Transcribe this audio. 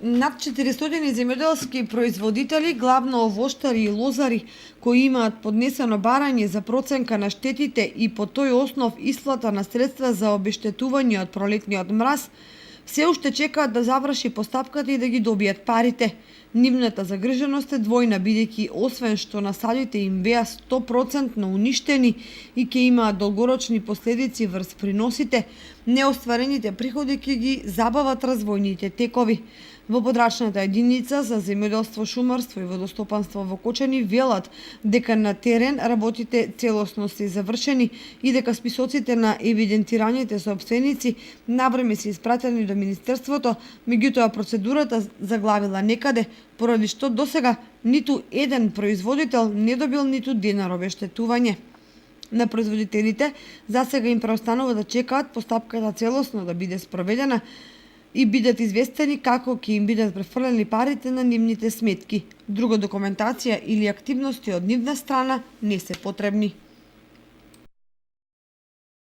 Над 400 земјоделски производители, главно овоштари и лозари, кои имаат поднесено барање за проценка на штетите и по тој основ исплата на средства за обештетување од пролетниот мраз, се уште чекаат да заврши постапката и да ги добијат парите. Нивната загриженост е двојна, бидејќи освен што насадите им беа 100% уништени и ќе имаат долгорочни последици врз приносите, неостварените приходи ќе ги забават развојните текови. Во подрачната единица за земјоделство, шумарство и водостопанство во Кочани велат дека на терен работите целосно се завршени и дека списоците на евидентираните сопственици навреме се испратени до Министерството, меѓутоа процедурата заглавила некаде, поради што досега ниту еден производител не добил ниту денар обештетување. На производителите засега им преостанува да чекаат постапката целосно да биде спроведена и бидат известени како ќе им бидат префрлени парите на нивните сметки. Друга документација или активности од нивна страна не се потребни.